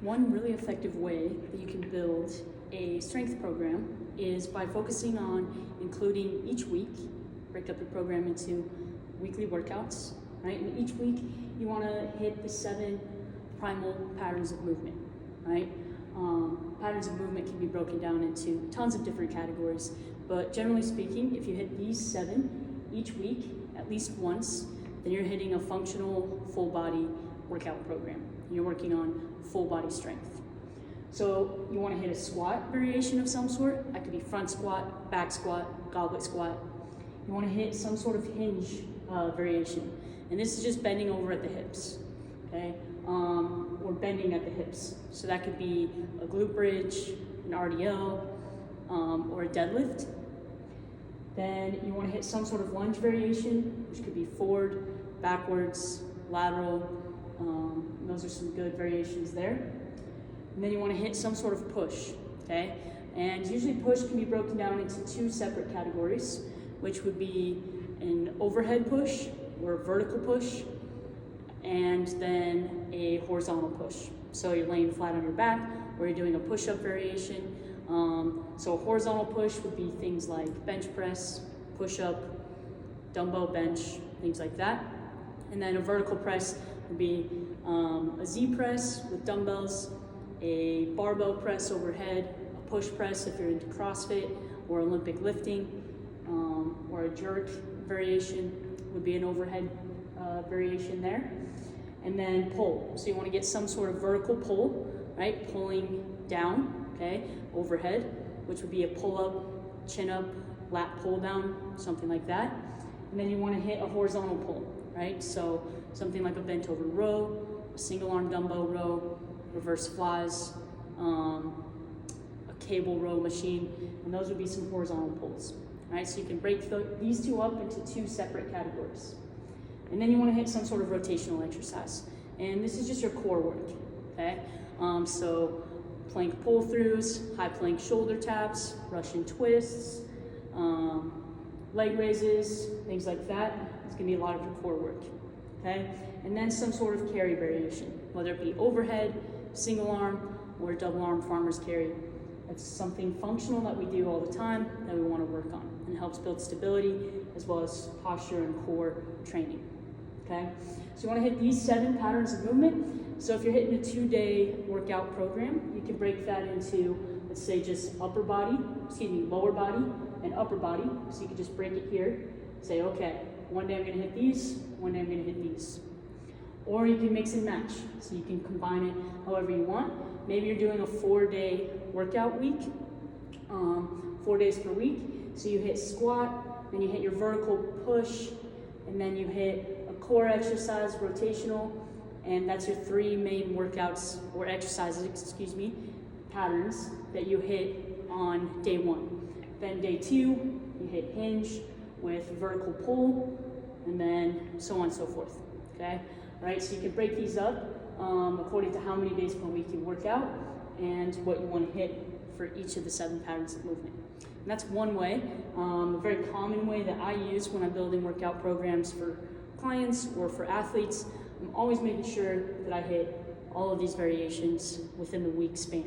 One really effective way that you can build a strength program is by focusing on including each week, break up your program into weekly workouts, right? And each week you want to hit the 7 primal patterns of movement, right? Patterns of movement can be broken down into tons of different categories, but generally speaking, if you hit these 7 each week, at least once, then you're hitting a functional full body workout program. You're working on full body strength. So you want to hit a squat variation of some sort. That could be front squat, back squat, goblet squat. You want to hit some sort of hinge variation. And this is just bending over at the hips, okay? Or bending at the hips. So that could be a glute bridge, an RDL, or a deadlift. Then you want to hit some sort of lunge variation, which could be forward, backwards, lateral. Those are some good variations there. And then you want to hit some sort of push, okay? And usually push can be broken down into 2 separate categories, which would be an overhead push or a vertical push, and then a horizontal push. So you're laying flat on your back, or you're doing a push-up variation. So a horizontal push would be things like bench press, push-up, dumbbell bench, things like that. And then a vertical press would be a Z press with dumbbells, a barbell press overhead, a push press if you're into CrossFit or Olympic lifting, or a jerk variation would be an overhead variation there. And then pull. So you want to get some sort of vertical pull, right? Pulling down, okay, overhead, which would be a pull-up, chin-up, lat pull-down, something like that. And then you want to hit a horizontal pull, right? So something like a bent-over row, a single-arm dumbbell row, reverse flies, a cable row machine, and those would be some horizontal pulls, right? So you can break these 2 up into 2 separate categories. And then you want to hit some sort of rotational exercise. And this is just your core work, okay? So plank pull-throughs, high plank shoulder taps, Russian twists, leg raises, things like that. It's going to be a lot of your core work, okay? And then some sort of carry variation, whether it be overhead, single arm, or double arm farmer's carry. That's something functional that we do all the time that we want to work on, and helps build stability as well as posture and core training, okay? So you want to hit these 7 patterns of movement. So if you're hitting a 2-day workout program, you can break that into, let's say, just lower body and upper body. So you can just break it here, say, okay, one day I'm going to hit these, one day I'm going to hit these. Or you can mix and match, so you can combine it however you want. Maybe you're doing a 4-day workout week, 4 days per week. So you hit squat, then you hit your vertical push, and then you hit a core exercise, rotational, and that's your 3 main workouts or exercises, patterns that you hit on day 1. Then day 2, you hit hinge with vertical pull, and then so on and so forth, okay? All right, so you can break these up according to how many days per week you work out and what you want to hit for each of the 7 patterns of movement. And that's one way. A very common way that I use when I'm building workout programs for clients or for athletes. I'm always making sure that I hit all of these variations within the week span.